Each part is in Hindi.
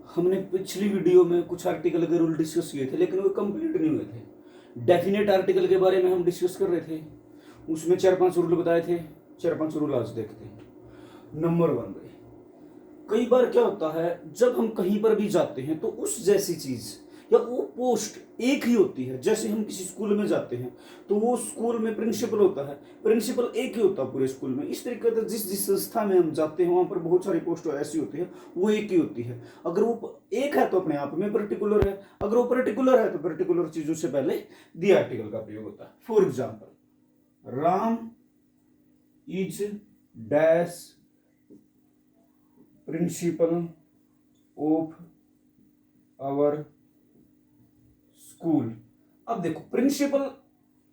हमने पिछली वीडियो में कुछ आर्टिकल के रूल डिस्कस किए थे, लेकिन वो कंप्लीट नहीं हुए थे। डेफिनेट आर्टिकल के बारे में हम डिस्कस कर रहे थे, उसमें 4-5 रूल बताए थे। 4-5 रूल आज देखते हैं। नंबर 1 भाई, कई बार क्या होता है, जब हम कहीं पर भी जाते हैं तो उस जैसी चीज या वो पोस्ट एक ही होती है। जैसे हम किसी स्कूल में जाते हैं तो वो स्कूल में प्रिंसिपल होता है, प्रिंसिपल एक ही होता है पूरे स्कूल में। इस तरीके से जिस जिस संस्था में हम जाते हैं वहां पर बहुत सारी पोस्ट ऐसी होती है, वो एक ही होती है। अगर वो एक है तो अपने आप में पर्टिकुलर है, अगर वो पर्टिकुलर है तो पर्टिकुलर चीजों से पहले दी आर्टिकल का प्रयोग होता है। For example, Ram is dash principal of our school. अब देखो, प्रिंसिपल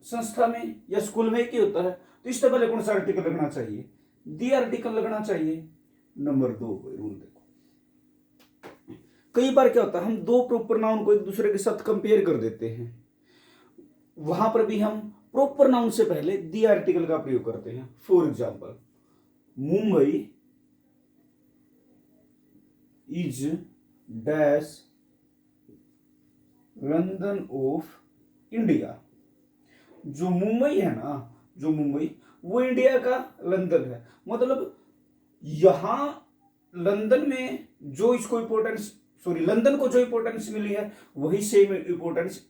संस्था में या स्कूल में एक ही होता है, तो इससे पहले कौन सा आर्टिकल लगना चाहिए? दी आर्टिकल लगना चाहिए। नंबर 2 रूल देखो, कई बार क्या होता है, हम दो प्रॉपर नाउन को एक दूसरे के साथ कंपेयर कर देते हैं। वहां पर भी हम प्रॉपर नाउन से पहले दी आर्टिकल का प्रयोग करते हैं। For example, Mumbai is dash London of India. जो मुंबई है ना, जो मुंबई, वो इंडिया का लंदन है। मतलब यहां लंदन में जो इसको इंपोर्टेंस, लंदन को जो इंपोर्टेंस मिली है वही सेम इंपोर्टेंस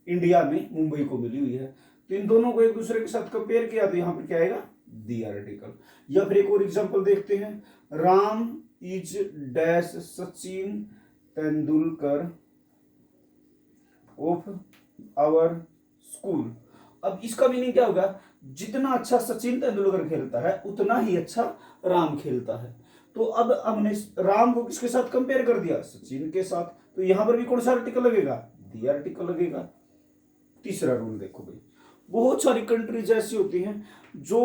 इंडिया में मुंबई को मिली हुई है। तो इन दोनों को एक दूसरे के साथ कंपेयर किया तो यहां पर क्या आएगा? The article. या फिर एक और एग्जांपल देखते हैं, Ram is dash Sachin Tendulkar of our school. अब इसका मीनिंग क्या होगा? जितना अच्छा सचिन तेंदुलकर खेलता है उतना ही अच्छा राम खेलता है। तो अब हमने राम को किसके साथ कंपेयर कर दिया? सचिन के साथ। तो यहां पर भी कौन सा आर्टिकल लगेगा? दी आर्टिकल लगेगा। तीसरा रूल देखो भाई, बहुत सारी कंट्रीज ऐसी होती हैं जो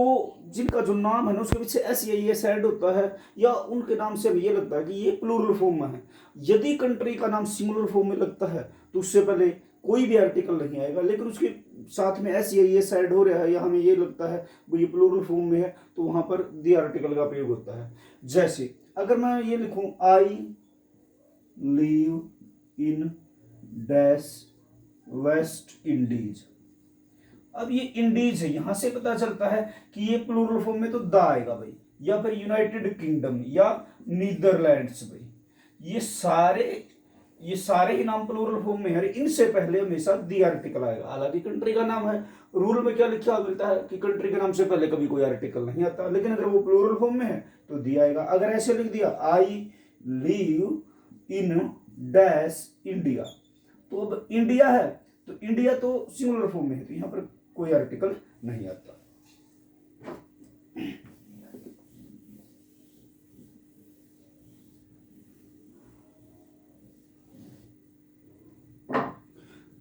जिनका जो नाम है ना उसके पीछे एस या एस ऐड होता है, या उनके नाम से ये लगता है कि ये प्लूरल फॉर्म में है। यदि कंट्री का नाम सिंगुलर फॉर्म में लगता है तो उससे पहले कोई भी आर्टिकल नहीं आएगा, लेकिन उसके साथ में एस या एस ऐड हो रहा है या हमें ये लगता है वो ये प्लूरल फॉर्म में है, तो वहां पर दी आर्टिकल का प्रयोग होता है। जैसे अगर मैं ये लिखूं, I live in dash West Indies. अब ये इंडीज है, यहां से पता चलता है कि ये प्लूरल फॉर्म में तो द आएगा भाई। या फिर यूनाइटेड किंगडम या नीदरलैंड्स भाई, ये सारे ही नाम प्लूरल फॉर्म में है, इनसे पहले हमेशा दी आर्टिकल आएगा। हालांकि कंट्री का नाम है, रूल में क्या लिखा मिलता है कि कंट्री के नाम से पहले कभी कोई आर्टिकल नहीं आता, लेकिन अगर वो प्लूरल फॉर्म में है तो दी आएगा। अगर ऐसे लिख दिया, I live in dash India, तो अब इंडिया है तो इंडिया तो सिंगुलर फॉर्म में है, तो यहां पर कोई आर्टिकल नहीं आता।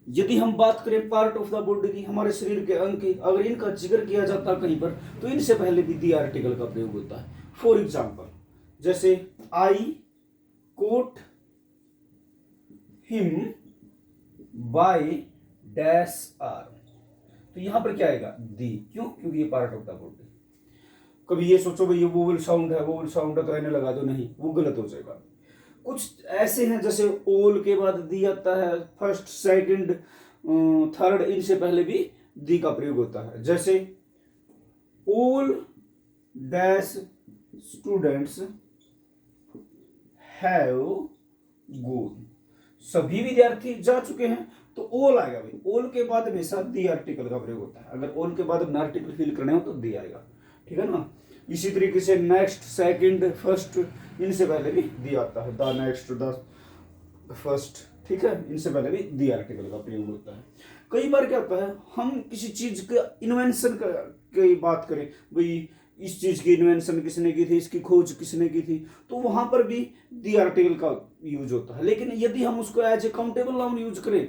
यदि हम बात करें पार्ट ऑफ द बॉडी की, हमारे शरीर के अंग की, अगर इनका जिक्र किया जाता कहीं पर तो इनसे पहले भी दी आर्टिकल का प्रयोग होता है। फॉर एग्जाम्पल, जैसे I quote him by dash R, तो यहां पर क्या आएगा? दी। क्यों? क्योंकि ये पार्ट ऑफ द बॉडी। कभी ये सोचो भाई ये वोवल साउंड है, वोवल साउंड है तो एन लगा दो, नहीं, वो गलत हो जाएगा। कुछ ऐसे हैं जैसे ओल के बाद दी आता है, फर्स्ट सेकंड थर्ड, इनसे पहले भी दी का प्रयोग होता है। जैसे ओल डैश स्टूडेंट्स हैव गॉन, सभी विद्यार्थी जा चुके हैं, तो ओल आएगा भाई। ओल के बाद हमेशा दी आर्टिकल का प्रयोग होता है। अगर ओल के बाद अपना आर्टिकल फिल करने हो तो दी आएगा, ठीक है ना। इसी तरीके से नेक्स्ट, सेकंड, फर्स्ट, इनसे पहले भी दी आता है। द नेक्स्ट, द फर्स्ट, ठीक है, इनसे पहले भी दी आर्टिकल का प्रयोग होता है। कई बार क्या होता है, हम किसी चीज का इन्वेंशन की बात करें, भाई इस चीज की इन्वेंशन किसने की थी, इसकी खोज किसने की थी, तो वहां पर भी दी आर्टिकल का यूज होता है। लेकिन यदि हम उसको as a countable noun use करें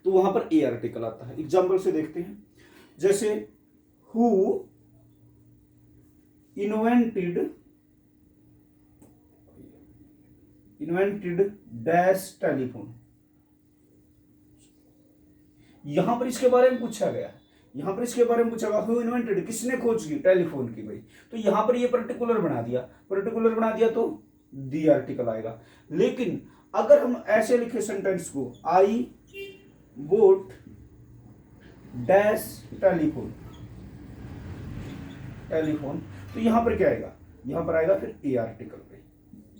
तो वहां पर ए आर्टिकल आता है। एग्जाम्पल से देखते हैं, जैसे हु इन्वेंटेड डैश टेलीफोन, यहां पर इसके बारे में पूछा गया, यहां पर इसके बारे में पूछा गया, हु इन्वेंटेड, किसने खोज की टेलीफोन की भाई। तो यहां पर ये पर्टिकुलर बना दिया, तो दी आर्टिकल आएगा। लेकिन अगर हम ऐसे लिखे सेंटेंस को, आई वोट डैश टेलीफोन, टेलीफोन, तो यहां पर क्या आएगा, यहां पर आएगा फिर ए आर्टिकल पे,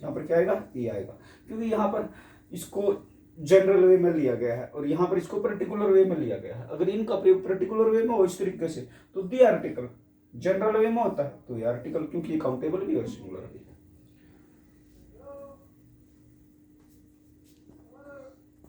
यहां पर क्या आएगा, ए आएगा, क्योंकि यहां पर इसको जनरल वे में लिया गया है और यहां पर इसको पर्टिकुलर वे में लिया गया है। अगर इनका प्रयोग पर्टिकुलर वे में हो इस तरीके से तो दी आर्टिकल, जनरल वे में होता है तो ये आर्टिकल, क्योंकि ये काउंटेबल भी और सिंगुलर भी।